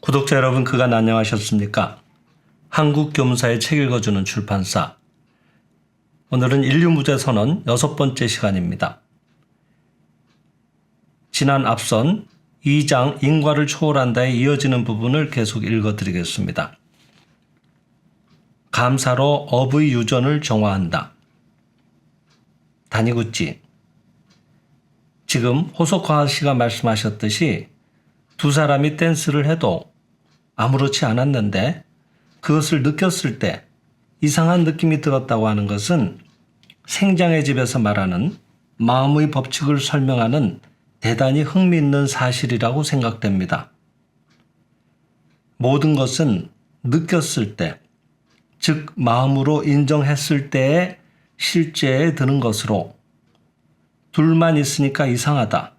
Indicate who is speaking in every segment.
Speaker 1: 구독자 여러분, 그간 안녕하셨습니까? 한국교문사의 책 읽어주는 출판사. 오늘은 인류무죄선언 6번째 시간입니다. 지난 앞선 2장 인과를 초월한다에 이어지는 부분을 계속 읽어드리겠습니다. 감사로 업의 유전을 정화한다. 다니구치. 지금 호소카 씨가 말씀하셨듯이 두 사람이 댄스를 해도 아무렇지 않았는데 그것을 느꼈을 때 이상한 느낌이 들었다고 하는 것은 생장의 집에서 말하는 마음의 법칙을 설명하는 대단히 흥미있는 사실이라고 생각됩니다. 모든 것은 느꼈을 때, 즉 마음으로 인정했을 때에 실제에 드는 것으로 둘만 있으니까 이상하다,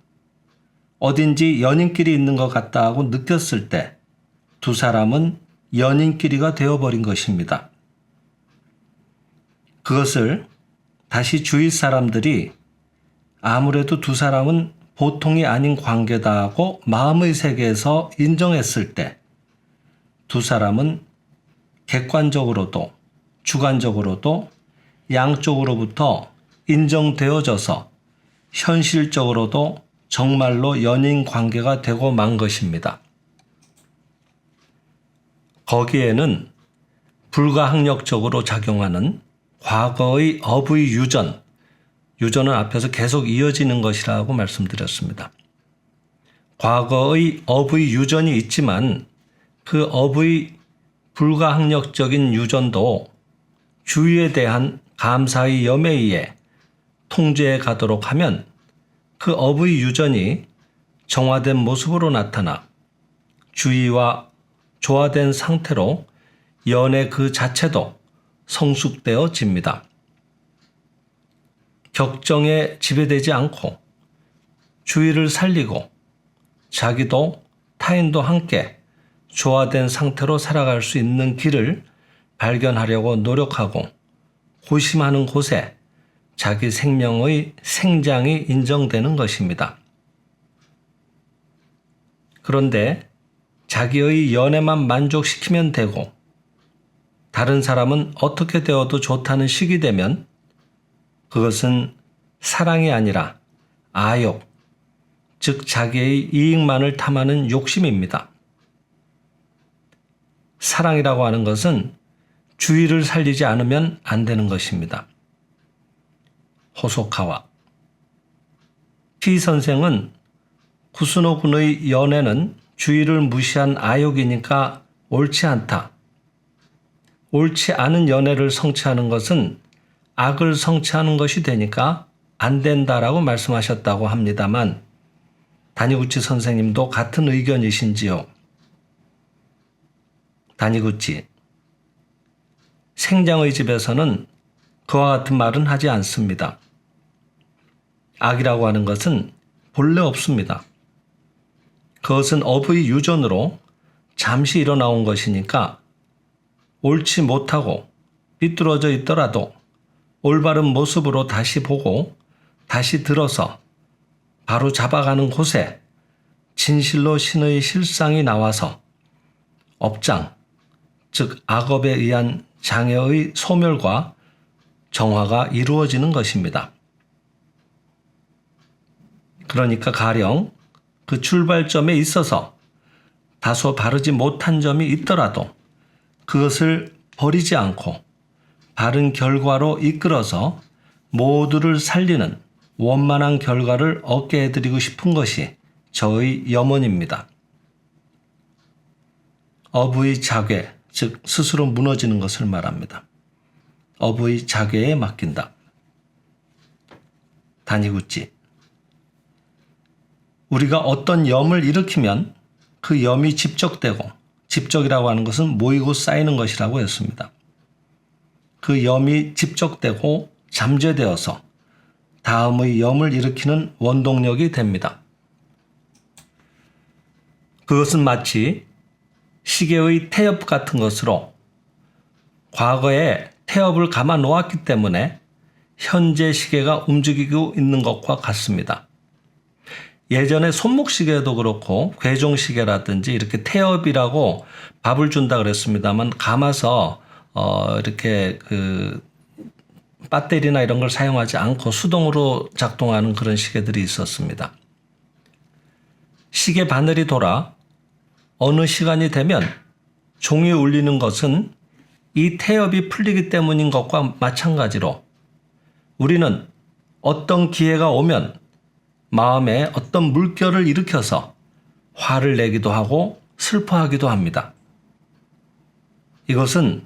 Speaker 1: 어딘지 연인끼리 있는 것 같다 하고 느꼈을 때 두 사람은 연인끼리가 되어버린 것입니다. 그것을 다시 주위 사람들이 아무래도 두 사람은 보통이 아닌 관계다 하고 마음의 세계에서 인정했을 때 두 사람은 객관적으로도 주관적으로도 양쪽으로부터 인정되어져서 현실적으로도 정말로 연인 관계가 되고 만 것입니다. 거기에는 불가항력적으로 작용하는 과거의 업의 유전은 앞에서 계속 이어지는 것이라고 말씀드렸습니다. 과거의 업의 유전이 있지만 그 업의 불가항력적인 유전도 주위에 대한 감사의 염에 의해 통제해 가도록 하면 그 업의 유전이 정화된 모습으로 나타나 주의와 조화된 상태로 연애 그 자체도 성숙되어집니다. 격정에 지배되지 않고 주의를 살리고 자기도 타인도 함께 조화된 상태로 살아갈 수 있는 길을 발견하려고 노력하고 고심하는 곳에 자기 생명의 생장이 인정되는 것입니다. 그런데 자기의 연애만 만족시키면 되고 다른 사람은 어떻게 되어도 좋다는 식이 되면 그것은 사랑이 아니라 아욕, 즉 자기의 이익만을 탐하는 욕심입니다. 사랑이라고 하는 것은 주의를 살리지 않으면 안 되는 것입니다. 호소카와 피 선생은 구스노 군의 연애는 주의를 무시한 아욕이니까 옳지 않다. 옳지 않은 연애를 성취하는 것은 악을 성취하는 것이 되니까 안 된다라고 말씀하셨다고 합니다만 다니구치 선생님도 같은 의견이신지요? 다니구치. 생장의 집에서는 그와 같은 말은 하지 않습니다. 악이라고 하는 것은 본래 없습니다. 그것은 업의 유전으로 잠시 일어나온 것이니까 옳지 못하고 삐뚤어져 있더라도 올바른 모습으로 다시 보고 다시 들어서 바로 잡아가는 곳에 진실로 신의 실상이 나와서 업장, 즉 악업에 의한 장애의 소멸과 정화가 이루어지는 것입니다. 그러니까 가령 그 출발점에 있어서 다소 바르지 못한 점이 있더라도 그것을 버리지 않고 바른 결과로 이끌어서 모두를 살리는 원만한 결과를 얻게 해드리고 싶은 것이 저의 염원입니다. 업의 자괴, 즉 스스로 무너지는 것을 말합니다. 업의 자괴에 맡긴다. 다니구치. 우리가 어떤 염을 일으키면 그 염이 집적되고, 집적이라고 하는 것은 모이고 쌓이는 것이라고 했습니다. 그 염이 집적되고 잠재되어서 다음의 염을 일으키는 원동력이 됩니다. 그것은 마치 시계의 태엽 같은 것으로 과거에 태엽을 감아 놓았기 때문에 현재 시계가 움직이고 있는 것과 같습니다. 예전에 손목시계도 그렇고 괴종시계라든지 이렇게 태엽이라고 밥을 준다 그랬습니다만 감아서 이렇게 그 배터리나 이런 걸 사용하지 않고 수동으로 작동하는 그런 시계들이 있었습니다. 시계 바늘이 돌아 어느 시간이 되면 종이 울리는 것은 이 태엽이 풀리기 때문인 것과 마찬가지로 우리는 어떤 기회가 오면 마음에 어떤 물결을 일으켜서 화를 내기도 하고 슬퍼하기도 합니다. 이것은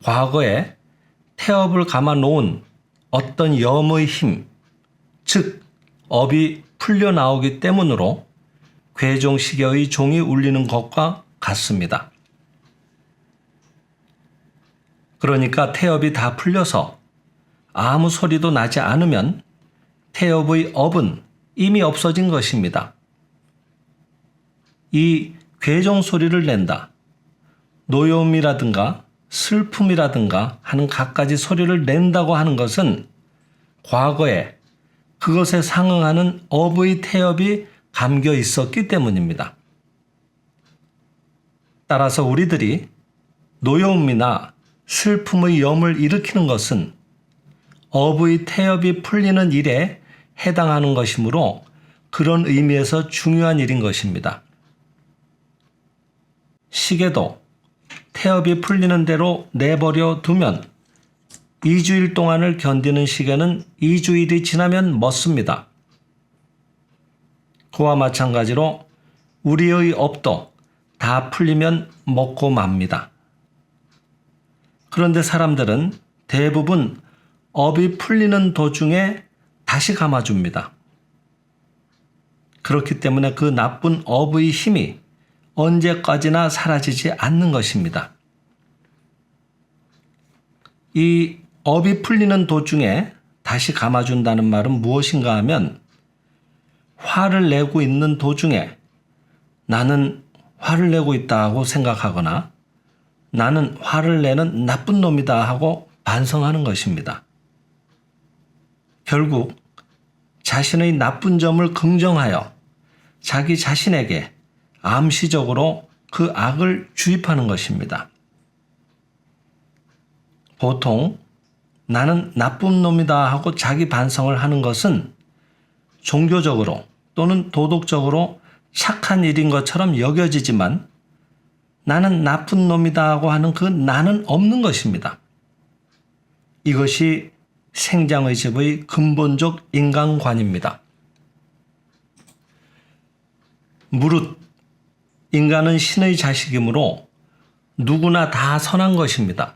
Speaker 1: 과거에 태엽을 감아 놓은 어떤 염의 힘, 즉 업이 풀려 나오기 때문으로 괴종시계의 종이 울리는 것과 같습니다. 그러니까 태엽이 다 풀려서 아무 소리도 나지 않으면 태엽의 업은 이미 없어진 것입니다. 이 괴종 소리를 낸다, 노여움이라든가 슬픔이라든가 하는 갖가지 소리를 낸다고 하는 것은 과거에 그것에 상응하는 업의 태엽이 감겨 있었기 때문입니다. 따라서 우리들이 노여움이나 슬픔의 염을 일으키는 것은 업의 태엽이 풀리는 일에 해당하는 것이므로 그런 의미에서 중요한 일인 것입니다. 시계도 태엽이 풀리는 대로 내버려 두면 2주일 동안을 견디는 시계는 2주일이 지나면 멎습니다. 그와 마찬가지로 우리의 업도 다 풀리면 먹고 맙니다. 그런데 사람들은 대부분 업이 풀리는 도중에 다시 감아줍니다. 그렇기 때문에 그 나쁜 업의 힘이 언제까지나 사라지지 않는 것입니다. 이 업이 풀리는 도중에 다시 감아준다는 말은 무엇인가 하면 화를 내고 있는 도중에 나는 화를 내고 있다 하고 생각하거나 나는 화를 내는 나쁜 놈이다 하고 반성하는 것입니다. 결국 자신의 나쁜 점을 긍정하여 자기 자신에게 암시적으로 그 악을 주입하는 것입니다. 보통 나는 나쁜 놈이다 하고 자기 반성을 하는 것은 종교적으로 또는 도덕적으로 착한 일인 것처럼 여겨지지만 나는 나쁜 놈이다 하고 하는 그 나는 없는 것입니다. 이것이 생장의 집의 근본적 인간관입니다. 무릇 인간은 신의 자식이므로 누구나 다 선한 것입니다.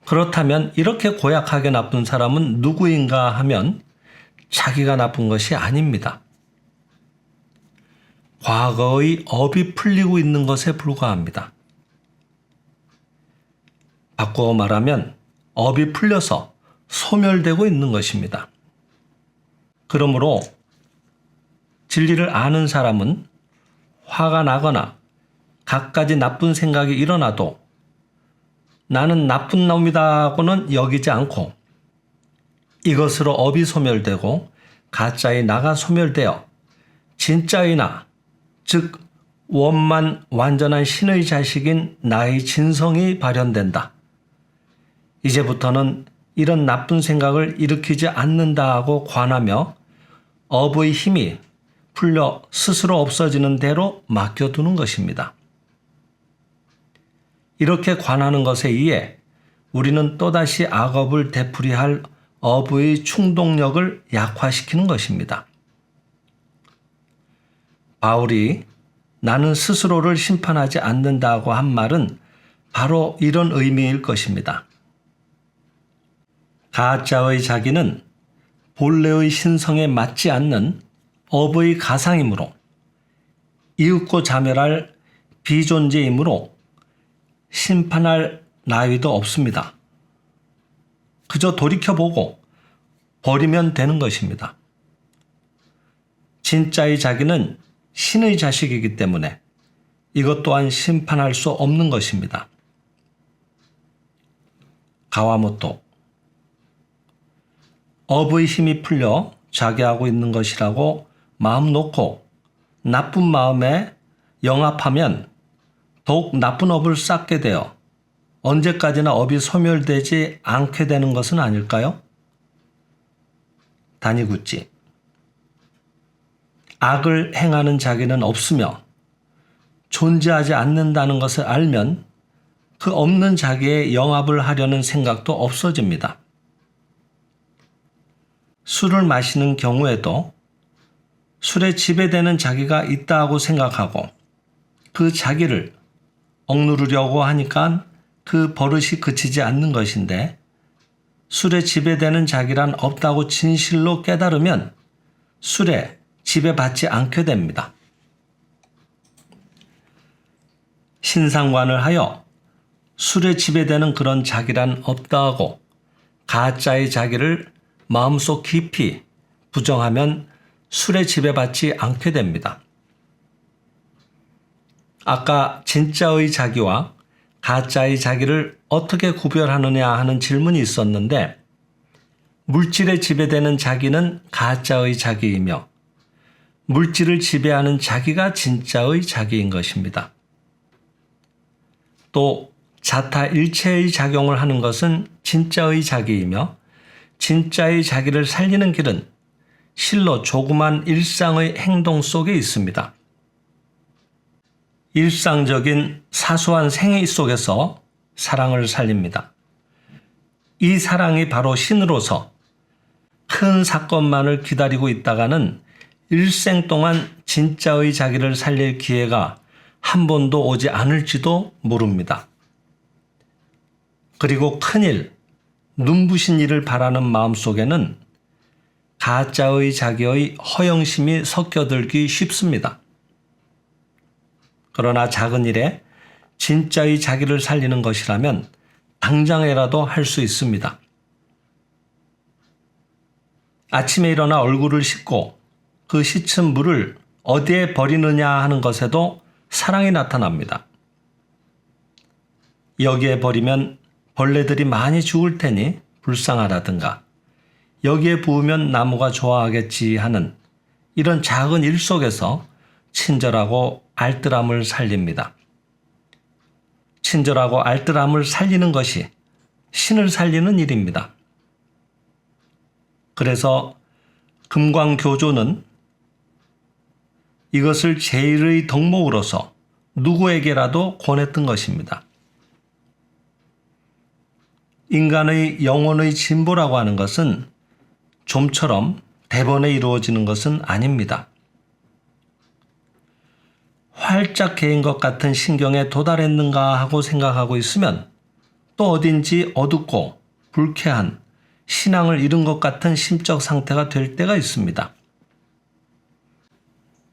Speaker 1: 그렇다면 이렇게 고약하게 나쁜 사람은 누구인가 하면 자기가 나쁜 것이 아닙니다. 과거의 업이 풀리고 있는 것에 불과합니다. 바꾸어 말하면 업이 풀려서 소멸되고 있는 것입니다. 그러므로 진리를 아는 사람은 화가 나거나 갖가지 나쁜 생각이 일어나도 나는 나쁜 놈이다 하고는 여기지 않고 이것으로 업이 소멸되고 가짜의 나가 소멸되어 진짜의 나, 즉 원만 완전한 신의 자식인 나의 진성이 발현된다. 이제부터는 이런 나쁜 생각을 일으키지 않는다 하고 관하며 업의 힘이 풀려 스스로 없어지는 대로 맡겨두는 것입니다. 이렇게 관하는 것에 의해 우리는 또다시 악업을 되풀이할 업의 충동력을 약화시키는 것입니다. 바울이 나는 스스로를 심판하지 않는다고 한 말은 바로 이런 의미일 것입니다. 가짜의 자기는 본래의 신성에 맞지 않는 업의 가상이므로 이윽고 자멸할 비존재이므로 심판할 나위도 없습니다. 그저 돌이켜보고 버리면 되는 것입니다. 진짜의 자기는 신의 자식이기 때문에 이것 또한 심판할 수 없는 것입니다. 가와모토 업의 힘이 풀려 자기하고 있는 것이라고 마음 놓고 나쁜 마음에 영합하면 더욱 나쁜 업을 쌓게 되어 언제까지나 업이 소멸되지 않게 되는 것은 아닐까요? 단이굿지. 악을 행하는 자기는 없으며 존재하지 않는다는 것을 알면 그 없는 자기의 영합을 하려는 생각도 없어집니다. 술을 마시는 경우에도 술에 지배되는 자기가 있다고 생각하고 그 자기를 억누르려고 하니까 그 버릇이 그치지 않는 것인데 술에 지배되는 자기란 없다고 진실로 깨달으면 술에 지배받지 않게 됩니다. 신상관을 하여 술에 지배되는 그런 자기란 없다 하고 가짜의 자기를 마음속 깊이 부정하면 술에 지배받지 않게 됩니다. 아까 진짜의 자기와 가짜의 자기를 어떻게 구별하느냐 하는 질문이 있었는데 물질에 지배되는 자기는 가짜의 자기이며 물질을 지배하는 자기가 진짜의 자기인 것입니다. 또 자타 일체의 작용을 하는 것은 진짜의 자기이며 진짜의 자기를 살리는 길은 실로 조그만 일상의 행동 속에 있습니다. 일상적인 사소한 생애 속에서 사랑을 살립니다. 이 사랑이 바로 신으로서 큰 사건만을 기다리고 있다가는 일생 동안 진짜의 자기를 살릴 기회가 한 번도 오지 않을지도 모릅니다. 그리고 큰일, 눈부신 일을 바라는 마음속에는 가짜의 자기의 허영심이 섞여들기 쉽습니다. 그러나 작은 일에 진짜의 자기를 살리는 것이라면 당장에라도 할 수 있습니다. 아침에 일어나 얼굴을 씻고 그 씻은 물을 어디에 버리느냐 하는 것에도 사랑이 나타납니다. 여기에 버리면 벌레들이 많이 죽을 테니 불쌍하다든가 여기에 부으면 나무가 좋아하겠지 하는 이런 작은 일 속에서 친절하고 알뜰함을 살립니다. 친절하고 알뜰함을 살리는 것이 신을 살리는 일입니다. 그래서 금광교조는 이것을 제일의 덕목으로서 누구에게라도 권했던 것입니다. 인간의 영혼의 진보라고 하는 것은 좀처럼 대번에 이루어지는 것은 아닙니다. 활짝 개인 것 같은 신경에 도달했는가 하고 생각하고 있으면 또 어딘지 어둡고 불쾌한 신앙을 잃은 것 같은 심적 상태가 될 때가 있습니다.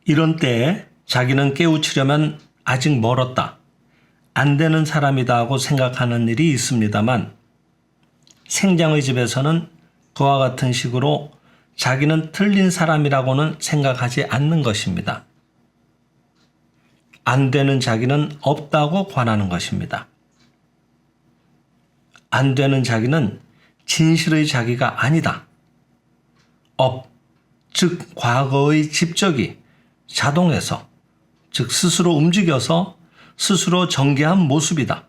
Speaker 1: 이런 때에 자기는 깨우치려면 아직 멀었다, 안 되는 사람이다 하고 생각하는 일이 있습니다만 생장의 집에서는 그와 같은 식으로 자기는 틀린 사람이라고는 생각하지 않는 것입니다. 안 되는 자기는 없다고 관하는 것입니다. 안 되는 자기는 진실의 자기가 아니다. 즉 과거의 집적이 자동해서, 즉 스스로 움직여서 스스로 전개한 모습이다.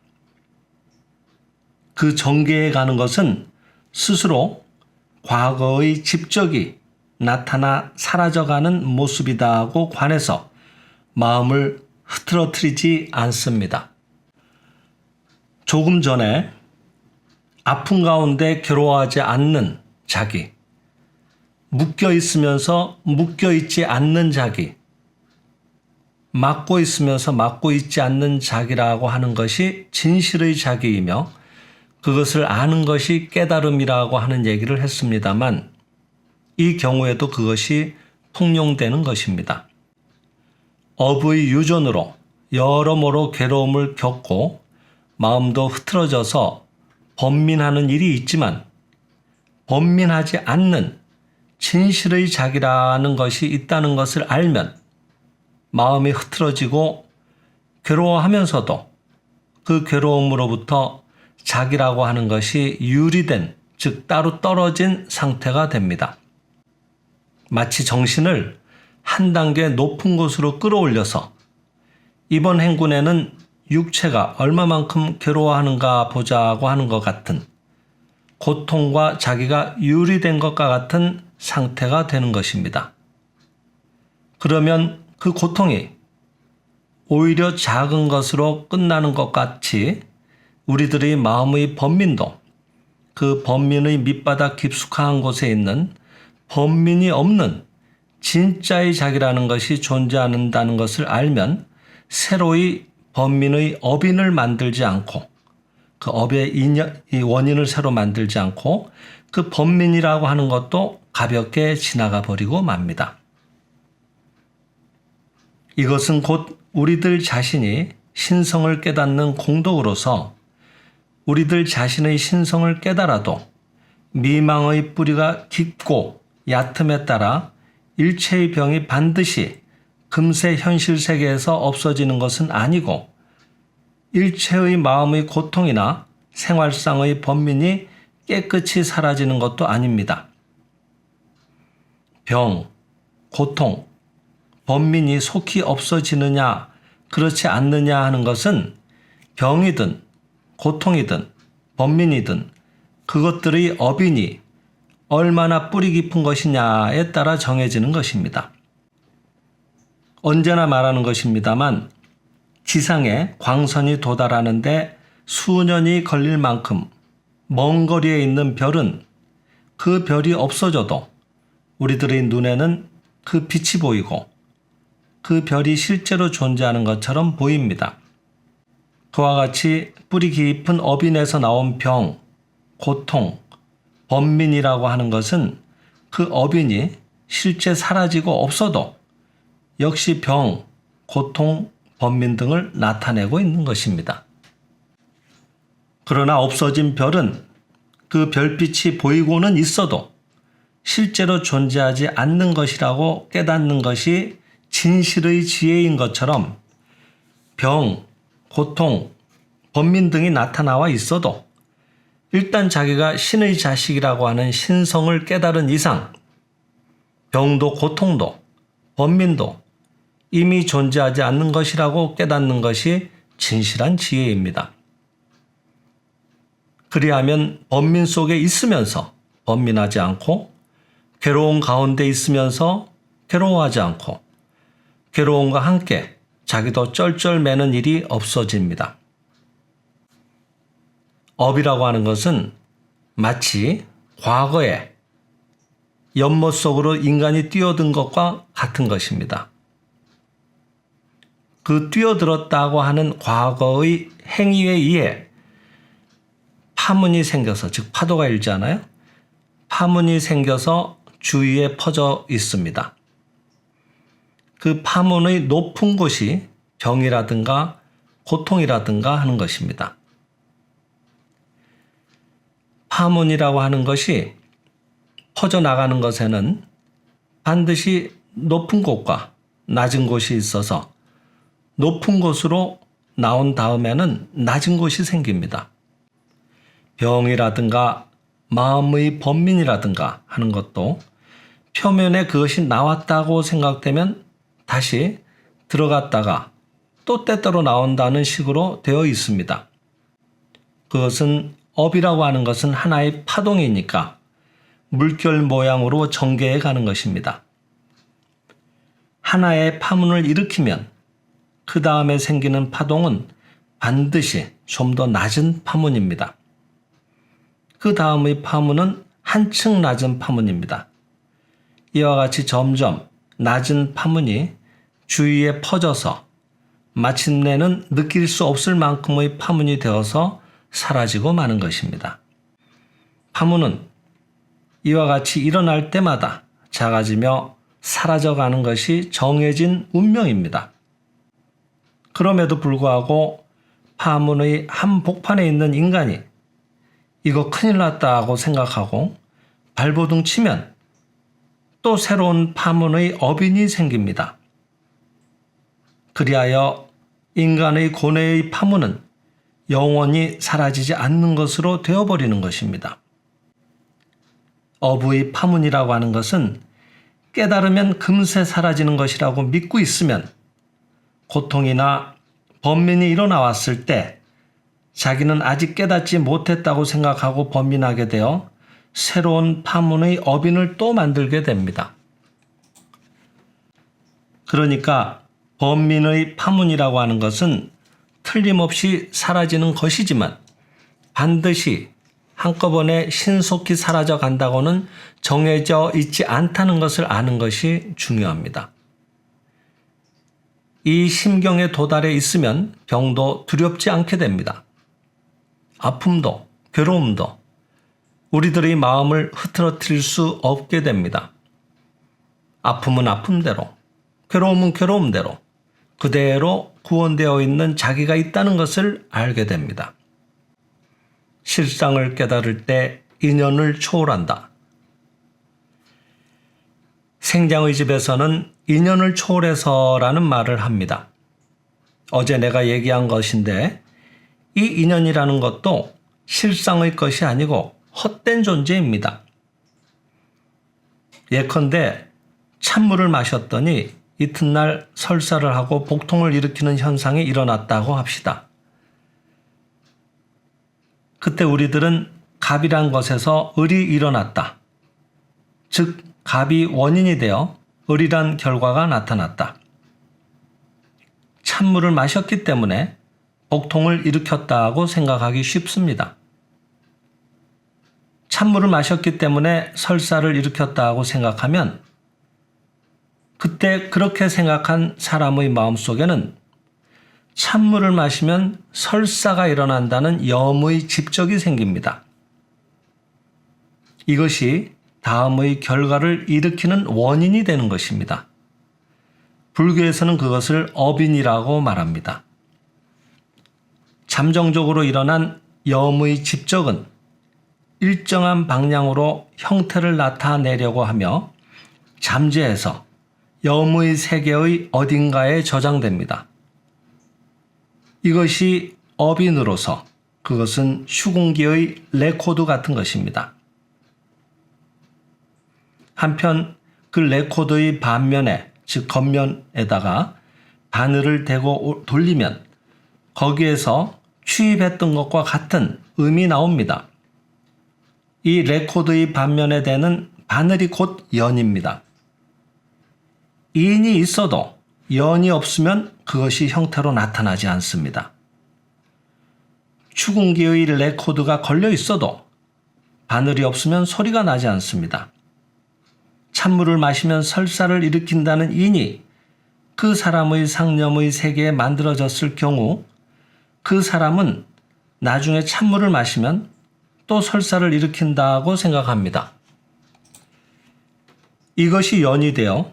Speaker 1: 그 전개해 가는 것은 스스로 과거의 집적이 나타나 사라져가는 모습이다 하고 관해서 마음을 흐트러뜨리지 않습니다. 조금 전에 아픈 가운데 괴로워하지 않는 자기, 묶여 있으면서 묶여 있지 않는 자기, 막고 있으면서 막고 있지 않는 자기라고 하는 것이 진실의 자기이며 그것을 아는 것이 깨달음이라고 하는 얘기를 했습니다만 이 경우에도 그것이 통용되는 것입니다. 업의 유전으로 여러모로 괴로움을 겪고 마음도 흐트러져서 번민하는 일이 있지만 번민하지 않는 진실의 자기라는 것이 있다는 것을 알면 마음이 흐트러지고 괴로워하면서도 그 괴로움으로부터 자기라고 하는 것이 유리된, 즉 따로 떨어진 상태가 됩니다. 마치 정신을 한 단계 높은 곳으로 끌어올려서 이번 행군에는 육체가 얼마만큼 괴로워하는가 보자고 하는 것 같은 고통과 자기가 유리된 것과 같은 상태가 되는 것입니다. 그러면 그 고통이 오히려 작은 것으로 끝나는 것 같이 우리들의 마음의 번민도 그 번민의 밑바닥 깊숙한 곳에 있는 번민이 없는 진짜의 자기라는 것이 존재한다는 것을 알면 새로이 번민의 어빈을 만들지 않고 그 업의 원인을 새로 만들지 않고 그 번민이라고 하는 것도 가볍게 지나가 버리고 맙니다. 이것은 곧 우리들 자신이 신성을 깨닫는 공덕으로서 우리들 자신의 신성을 깨달아도 미망의 뿌리가 깊고 얕음에 따라 일체의 병이 반드시 금세 현실 세계에서 없어지는 것은 아니고 일체의 마음의 고통이나 생활상의 번민이 깨끗이 사라지는 것도 아닙니다. 병, 고통, 번민이 속히 없어지느냐 그렇지 않느냐 하는 것은 병이든 고통이든 번민이든 그것들의 어빈이 얼마나 뿌리 깊은 것이냐에 따라 정해지는 것입니다. 언제나 말하는 것입니다만 지상에 광선이 도달하는데 수년이 걸릴 만큼 먼 거리에 있는 별은 그 별이 없어져도 우리들의 눈에는 그 빛이 보이고 그 별이 실제로 존재하는 것처럼 보입니다. 그와 같이 뿌리 깊은 어빈에서 나온 병, 고통, 번민이라고 하는 것은 그 어빈이 실제 사라지고 없어도 역시 병, 고통, 번민 등을 나타내고 있는 것입니다. 그러나 없어진 별은 그 별빛이 보이고는 있어도 실제로 존재하지 않는 것이라고 깨닫는 것이 진실의 지혜인 것처럼 병, 고통, 번민 등이 나타나와 있어도 일단 자기가 신의 자식이라고 하는 신성을 깨달은 이상 병도 고통도 번민도 이미 존재하지 않는 것이라고 깨닫는 것이 진실한 지혜입니다. 그리하면 번민 속에 있으면서 번민하지 않고 괴로운 가운데 있으면서 괴로워하지 않고 괴로움과 함께 자기도 쩔쩔매는 일이 없어집니다. 업이라고 하는 것은 마치 과거에 연못 속으로 인간이 뛰어든 것과 같은 것입니다. 그 뛰어들었다고 하는 과거의 행위에 의해 파문이 생겨서, 즉 파도가 일잖아요. 파문이 생겨서 주위에 퍼져 있습니다. 그 파문의 높은 곳이 병이라든가 고통이라든가 하는 것입니다. 파문이라고 하는 것이 퍼져나가는 것에는 반드시 높은 곳과 낮은 곳이 있어서 높은 곳으로 나온 다음에는 낮은 곳이 생깁니다. 병이라든가 마음의 번민이라든가 하는 것도 표면에 그것이 나왔다고 생각되면 다시 들어갔다가 또 때때로 나온다는 식으로 되어 있습니다. 그것은 업이라고 하는 것은 하나의 파동이니까 물결 모양으로 전개해 가는 것입니다. 하나의 파문을 일으키면 그 다음에 생기는 파동은 반드시 좀 더 낮은 파문입니다. 그 다음의 파문은 한층 낮은 파문입니다. 이와 같이 점점 낮은 파문이 주위에 퍼져서 마침내는 느낄 수 없을 만큼의 파문이 되어서 사라지고 마는 것입니다. 파문은 이와 같이 일어날 때마다 작아지며 사라져가는 것이 정해진 운명입니다. 그럼에도 불구하고 파문의 한복판에 있는 인간이 이거 큰일 났다고 생각하고 발버둥 치면 또 새로운 파문의 어빈이 생깁니다. 그리하여 인간의 고뇌의 파문은 영원히 사라지지 않는 것으로 되어버리는 것입니다. 업의 파문이라고 하는 것은 깨달으면 금세 사라지는 것이라고 믿고 있으면 고통이나 번민이 일어나왔을 때 자기는 아직 깨닫지 못했다고 생각하고 번민하게 되어 새로운 파문의 어빈을 또 만들게 됩니다. 그러니까 번민의 파문이라고 하는 것은 틀림없이 사라지는 것이지만 반드시 한꺼번에 신속히 사라져 간다고는 정해져 있지 않다는 것을 아는 것이 중요합니다. 이 심경에 도달해 있으면 병도 두렵지 않게 됩니다. 아픔도 괴로움도 우리들의 마음을 흐트러뜨릴 수 없게 됩니다. 아픔은 아픔대로, 괴로움은 괴로움대로 그대로 구원되어 있는 자기가 있다는 것을 알게 됩니다. 실상을 깨달을 때 인연을 초월한다. 생장의 집에서는 인연을 초월해서라는 말을 합니다. 어제 내가 얘기한 것인데 이 인연이라는 것도 실상의 것이 아니고 헛된 존재입니다. 예컨대 찬물을 마셨더니 이튿날 설사를 하고 복통을 일으키는 현상이 일어났다고 합시다. 그때 우리들은 갑이란 것에서 을이 일어났다. 즉 갑이 원인이 되어 을이란 결과가 나타났다. 찬물을 마셨기 때문에 복통을 일으켰다고 생각하기 쉽습니다. 찬물을 마셨기 때문에 설사를 일으켰다고 생각하면 그때 그렇게 생각한 사람의 마음속에는 찬물을 마시면 설사가 일어난다는 염의 집적이 생깁니다. 이것이 다음의 결과를 일으키는 원인이 되는 것입니다. 불교에서는 그것을 어빈이라고 말합니다. 잠정적으로 일어난 염의 집적은 일정한 방향으로 형태를 나타내려고 하며 잠재해서 염의 세계의 어딘가에 저장됩니다. 이것이 어빈으로서 그것은 휴공기의 레코드 같은 것입니다. 한편 그 레코드의 반면에 즉 겉면에다가 바늘을 대고 돌리면 거기에서 취입했던 것과 같은 음이 나옵니다. 이 레코드의 반면에 대는 바늘이 곧 연입니다. 인이 있어도 연이 없으면 그것이 형태로 나타나지 않습니다. 추궁기의 레코드가 걸려 있어도 바늘이 없으면 소리가 나지 않습니다. 찬물을 마시면 설사를 일으킨다는 인이 그 사람의 상념의 세계에 만들어졌을 경우 그 사람은 나중에 찬물을 마시면 또 설사를 일으킨다고 생각합니다. 이것이 연이 되어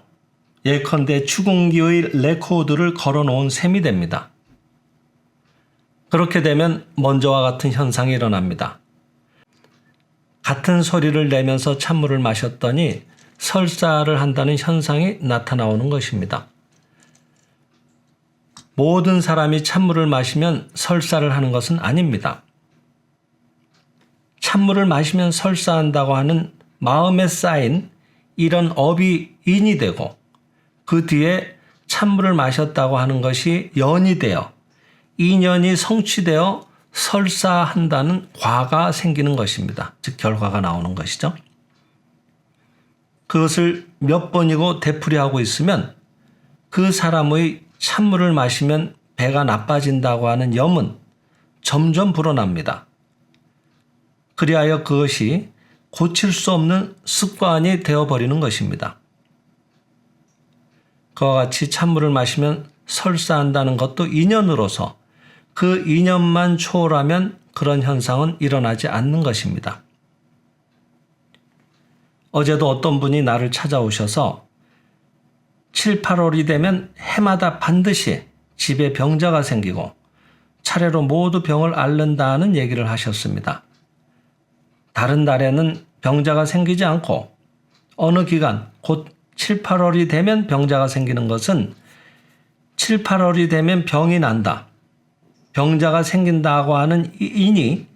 Speaker 1: 예컨대 추궁기의 레코드를 걸어놓은 셈이 됩니다. 그렇게 되면 먼저와 같은 현상이 일어납니다. 같은 소리를 내면서 찬물을 마셨더니 설사를 한다는 현상이 나타나오는 것입니다. 모든 사람이 찬물을 마시면 설사를 하는 것은 아닙니다. 찬물을 마시면 설사한다고 하는 마음에 쌓인 이런 업이 인이 되고 그 뒤에 찬물을 마셨다고 하는 것이 연이 되어 인연이 성취되어 설사한다는 과가 생기는 것입니다. 즉 결과가 나오는 것이죠. 그것을 몇 번이고 되풀이하고 있으면 그 사람의 찬물을 마시면 배가 나빠진다고 하는 염은 점점 불어납니다. 그리하여 그것이 고칠 수 없는 습관이 되어버리는 것입니다. 그와 같이 찬물을 마시면 설사한다는 것도 인연으로서 그 인연만 초월하면 그런 현상은 일어나지 않는 것입니다. 어제도 어떤 분이 나를 찾아오셔서 7, 8월이 되면 해마다 반드시 집에 병자가 생기고 차례로 모두 병을 앓는다는 얘기를 하셨습니다. 다른 달에는 병자가 생기지 않고 어느 기간 곧 7, 8월이 되면 병자가 생기는 것은 7, 8월이 되면 병이 난다. 병자가 생긴다고 하는 인이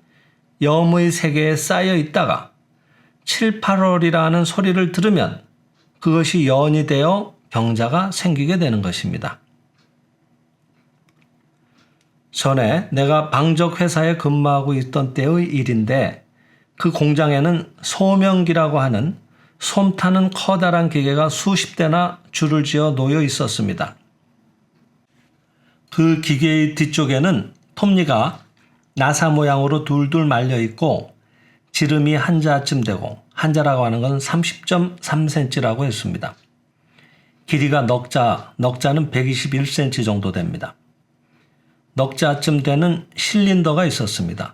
Speaker 1: 염의 세계에 쌓여 있다가 7, 8월이라는 소리를 들으면 그것이 연이 되어 병자가 생기게 되는 것입니다. 전에 내가 방적 회사에 근무하고 있던 때의 일인데 그 공장에는 소명기라고 하는 솜 타는 커다란 기계가 수십 대나 줄을 지어 놓여 있었습니다. 그 기계의 뒤쪽에는 톱니가 나사 모양으로 둘둘 말려 있고 지름이 한자쯤 되고 한자라고 하는 건 30.3cm라고 했습니다. 길이가 넉자는 121cm 정도 됩니다. 넉자쯤 되는 실린더가 있었습니다.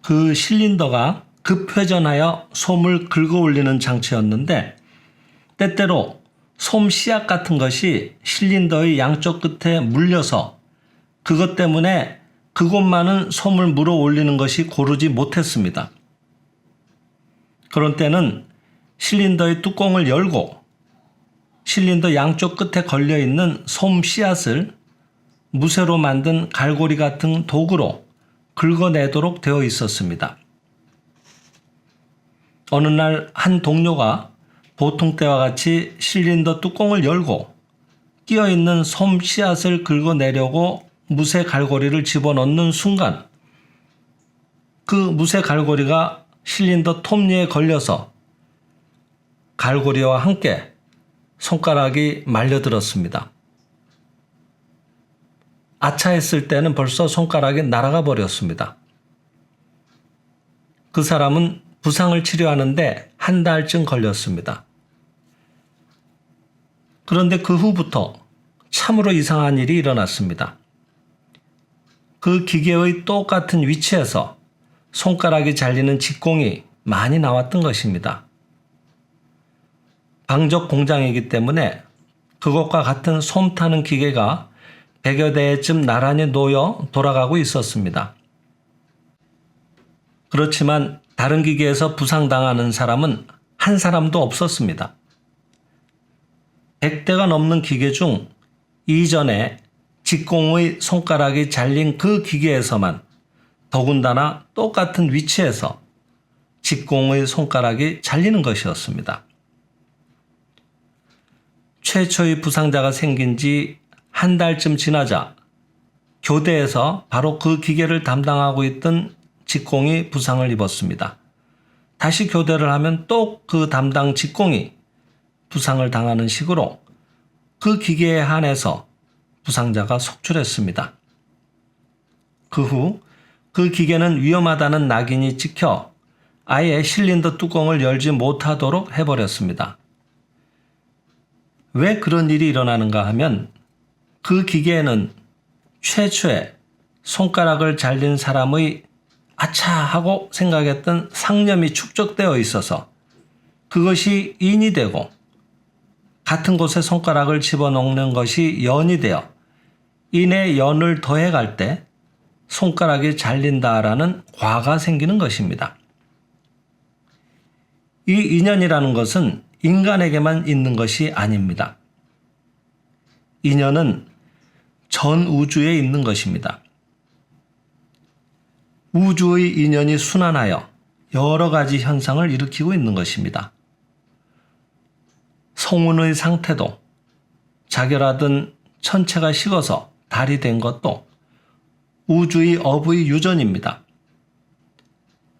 Speaker 1: 그 실린더가 급회전하여 솜을 긁어 올리는 장치였는데 때때로 솜 씨앗 같은 것이 실린더의 양쪽 끝에 물려서 그것 때문에 그곳만은 솜을 물어 올리는 것이 고르지 못했습니다. 그런 때는 실린더의 뚜껑을 열고 실린더 양쪽 끝에 걸려있는 솜 씨앗을 무쇠로 만든 갈고리 같은 도구로 긁어내도록 되어 있었습니다. 어느 날 한 동료가 보통 때와 같이 실린더 뚜껑을 열고 끼어있는 솜 씨앗을 긁어내려고 무쇠 갈고리를 집어넣는 순간 그 무쇠 갈고리가 실린더 톱니에 걸려서 갈고리와 함께 손가락이 말려들었습니다. 아차했을 때는 벌써 손가락이 날아가 버렸습니다. 그 사람은 부상을 치료하는데 한 달쯤 걸렸습니다. 그런데 그 후부터 참으로 이상한 일이 일어났습니다. 그 기계의 똑같은 위치에서 손가락이 잘리는 직공이 많이 나왔던 것입니다. 방적 공장이기 때문에 그것과 같은 솜 타는 기계가 100여 대쯤 나란히 놓여 돌아가고 있었습니다. 그렇지만 다른 기계에서 부상당하는 사람은 한 사람도 없었습니다. 100대가 넘는 기계 중 이전에 직공의 손가락이 잘린 그 기계에서만 더군다나 똑같은 위치에서 직공의 손가락이 잘리는 것이었습니다. 최초의 부상자가 생긴 지 한 달쯤 지나자 교대에서 바로 그 기계를 담당하고 있던 직공이 부상을 입었습니다. 다시 교대를 하면 또 그 담당 직공이 부상을 당하는 식으로 그 기계에 한해서 부상자가 속출했습니다. 그 후 그 기계는 위험하다는 낙인이 찍혀 아예 실린더 뚜껑을 열지 못하도록 해버렸습니다. 왜 그런 일이 일어나는가 하면 그 기계에는 최초에 손가락을 잘린 사람의 아차 하고 생각했던 상념이 축적되어 있어서 그것이 인이 되고 같은 곳에 손가락을 집어넣는 것이 연이 되어 인에 연을 더해갈 때 손가락이 잘린다라는 과가 생기는 것입니다. 이 인연이라는 것은 인간에게만 있는 것이 아닙니다. 인연은 전 우주에 있는 것입니다. 우주의 인연이 순환하여 여러 가지 현상을 일으키고 있는 것입니다. 성운의 상태도 자결하던 천체가 식어서 달이 된 것도 우주의 업의 유전입니다.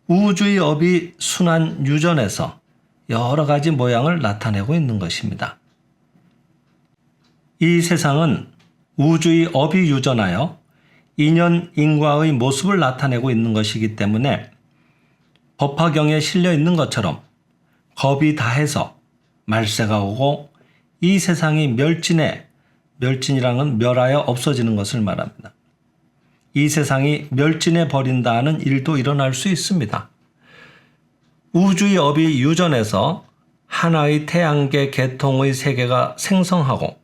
Speaker 1: 우주의 업이 순환 유전에서 여러 가지 모양을 나타내고 있는 것입니다. 이 세상은 우주의 업이 유전하여 인연 인과의 모습을 나타내고 있는 것이기 때문에 법화경에 실려 있는 것처럼 겁이 다해서 말세가 오고 이 세상이 멸진이라는 건 멸하여 없어지는 것을 말합니다. 이 세상이 멸진해 버린다는 일도 일어날 수 있습니다. 우주의 업이 유전해서 하나의 태양계 계통의 세계가 생성하고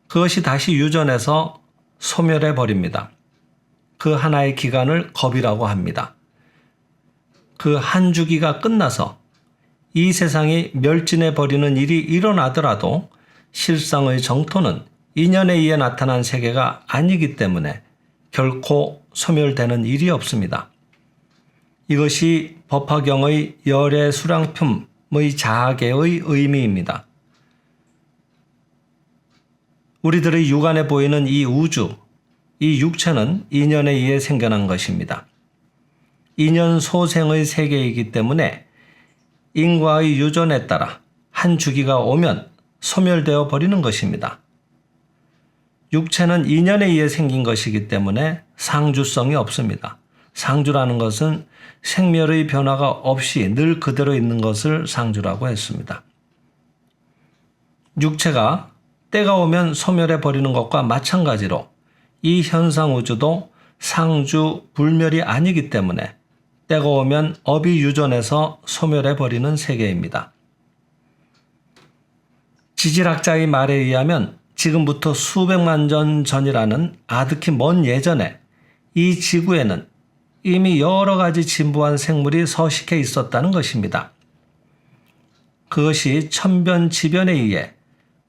Speaker 1: 그것이 다시 유전해서 소멸해 버립니다. 그 하나의 기간을 겁이라고 합니다. 그 한 주기가 끝나서 이 세상이 멸진해 버리는 일이 일어나더라도 실상의 정토는 인연에 의해 나타난 세계가 아니기 때문에 결코 소멸되는 일이 없습니다. 이것이 법화경의 열애 수량품 자계의 의미입니다. 우리들의 육안에 보이는 이 우주, 이 육체는 인연에 의해 생겨난 것입니다. 인연 소생의 세계이기 때문에 인과의 유전에 따라 한 주기가 오면 소멸되어 버리는 것입니다. 육체는 인연에 의해 생긴 것이기 때문에 상주성이 없습니다. 상주라는 것은 생멸의 변화가 없이 늘 그대로 있는 것을 상주라고 했습니다. 육체가 때가 오면 소멸해 버리는 것과 마찬가지로 이 현상 우주도 상주 불멸이 아니기 때문에 때가 오면 업이 유전해서 소멸해 버리는 세계입니다. 지질학자의 말에 의하면 지금부터 수백만 년 전이라는 아득히 먼 예전에 이 지구에는 이미 여러 가지 진부한 생물이 서식해 있었다는 것입니다. 그것이 천변지변에 의해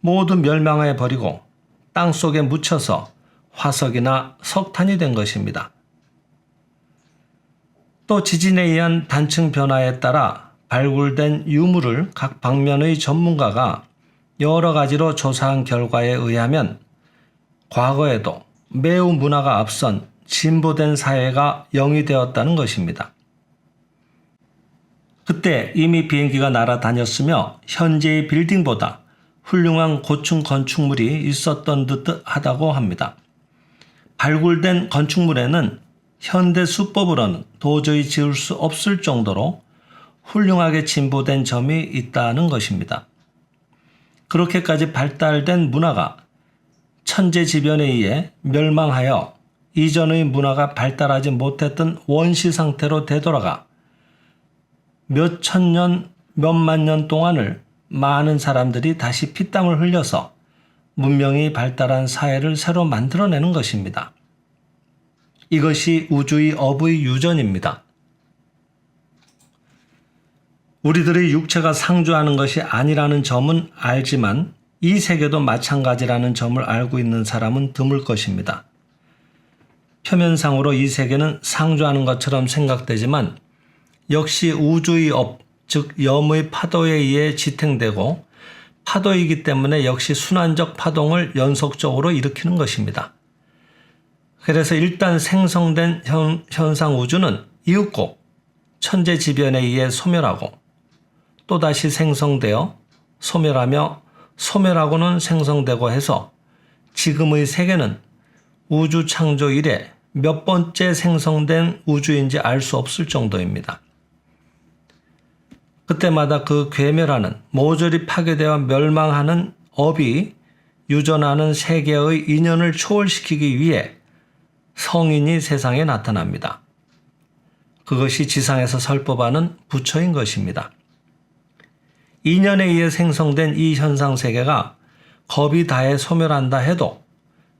Speaker 1: 모두 멸망해 버리고 땅속에 묻혀서 화석이나 석탄이 된 것입니다. 또 지진에 의한 단층 변화에 따라 발굴된 유물을 각 방면의 전문가가 여러 가지로 조사한 결과에 의하면 과거에도 매우 문화가 앞선 진보된 사회가 영위되었다는 것입니다. 그때 이미 비행기가 날아다녔으며 현재의 빌딩보다 훌륭한 고층 건축물이 있었던 듯 하다고 합니다. 발굴된 건축물에는 현대 수법으로는 도저히 지을 수 없을 정도로 훌륭하게 진보된 점이 있다는 것입니다. 그렇게까지 발달된 문화가 천재지변에 의해 멸망하여 이전의 문화가 발달하지 못했던 원시 상태로 되돌아가 몇 천년, 몇만 년 동안을 많은 사람들이 다시 피땀을 흘려서 문명이 발달한 사회를 새로 만들어내는 것입니다. 이것이 우주의 업의 유전입니다. 우리들의 육체가 상주하는 것이 아니라는 점은 알지만 이 세계도 마찬가지라는 점을 알고 있는 사람은 드물 것입니다. 표면상으로 이 세계는 상주하는 것처럼 생각되지만 역시 우주의 업, 즉 염의 파도에 의해 지탱되고 파도이기 때문에 역시 순환적 파동을 연속적으로 일으키는 것입니다. 그래서 일단 생성된 현상 우주는 이윽고 천재지변에 의해 소멸하고 또다시 생성되어 소멸하며 소멸하고는 생성되고 해서 지금의 세계는 우주 창조 이래 몇 번째 생성된 우주인지 알 수 없을 정도입니다. 그때마다 그 괴멸하는 모조리 파괴되어 멸망하는 업이 유전하는 세계의 인연을 초월시키기 위해 성인이 세상에 나타납니다. 그것이 지상에서 설법하는 부처인 것입니다. 인연에 의해 생성된 이 현상세계가 겁이 다해 소멸한다 해도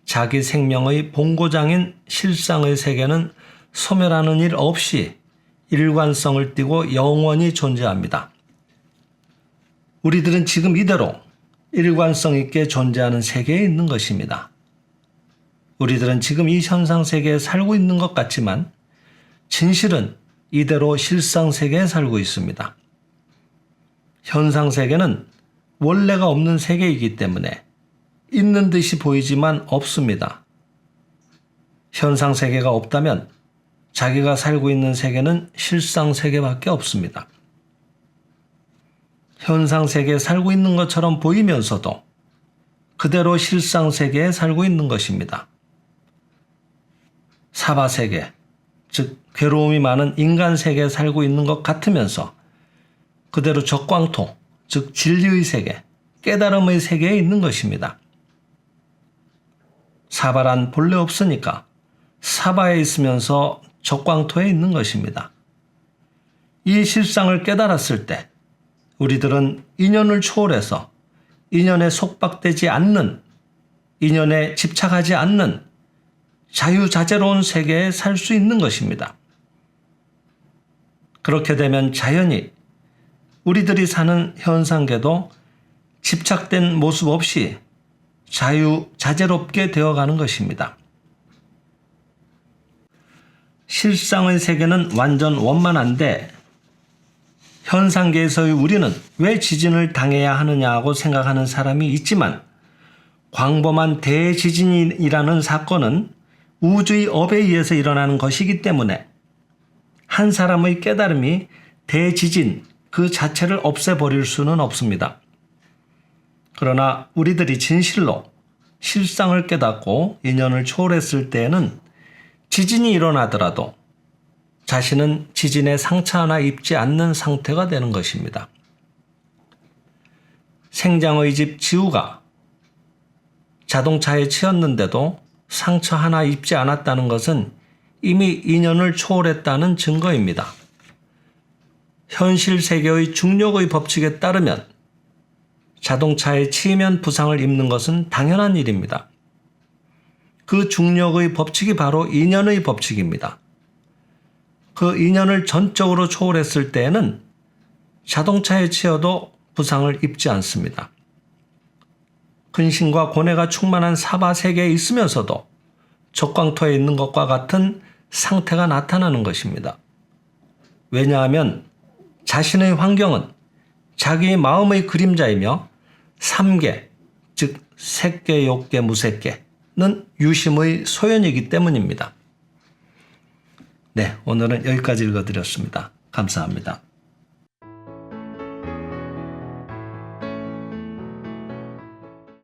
Speaker 1: 자기 생명의 본고장인 실상의 세계는 소멸하는 일 없이 일관성을 띠고 영원히 존재합니다. 우리들은 지금 이대로 일관성 있게 존재하는 세계에 있는 것입니다. 우리들은 지금 이 현상세계에 살고 있는 것 같지만 진실은 이대로 실상세계에 살고 있습니다. 현상세계는 원래가 없는 세계이기 때문에 있는 듯이 보이지만 없습니다. 현상세계가 없다면 자기가 살고 있는 세계는 실상세계밖에 없습니다. 현상세계에 살고 있는 것처럼 보이면서도 그대로 실상세계에 살고 있는 것입니다. 사바세계, 즉 괴로움이 많은 인간세계에 살고 있는 것 같으면서 그대로 적광토, 즉 진리의 세계, 깨달음의 세계에 있는 것입니다. 사바란 본래 없으니까 사바에 있으면서 적광토에 있는 것입니다. 이 실상을 깨달았을 때 우리들은 인연을 초월해서 인연에 속박되지 않는, 인연에 집착하지 않는 자유자재로운 세계에 살 수 있는 것입니다. 그렇게 되면 자연히 우리들이 사는 현상계도 집착된 모습 없이 자유자재롭게 되어가는 것입니다. 실상의 세계는 완전 원만한데 현상계에서의 우리는 왜 지진을 당해야 하느냐고 생각하는 사람이 있지만 광범한 대지진이라는 사건은 우주의 업에 의해서 일어나는 것이기 때문에 한 사람의 깨달음이 대지진 그 자체를 없애버릴 수는 없습니다. 그러나 우리들이 진실로 실상을 깨닫고 인연을 초월했을 때에는 지진이 일어나더라도 자신은 지진에 상처 하나 입지 않는 상태가 되는 것입니다. 생장의 집 지우가 자동차에 치였는데도 상처 하나 입지 않았다는 것은 이미 인연을 초월했다는 증거입니다. 현실 세계의 중력의 법칙에 따르면 자동차에 치이면 부상을 입는 것은 당연한 일입니다. 그 중력의 법칙이 바로 인연의 법칙입니다. 그 인연을 전적으로 초월했을 때에는 자동차에 치여도 부상을 입지 않습니다. 근심과 고뇌가 충만한 사바세계에 있으면서도 적광토에 있는 것과 같은 상태가 나타나는 것입니다. 왜냐하면 자신의 환경은 자기의 마음의 그림자이며 삼계, 즉 색계, 욕계, 무색계는 유심의 소연이기 때문입니다. 네, 오늘은 여기까지 읽어드렸습니다. 감사합니다.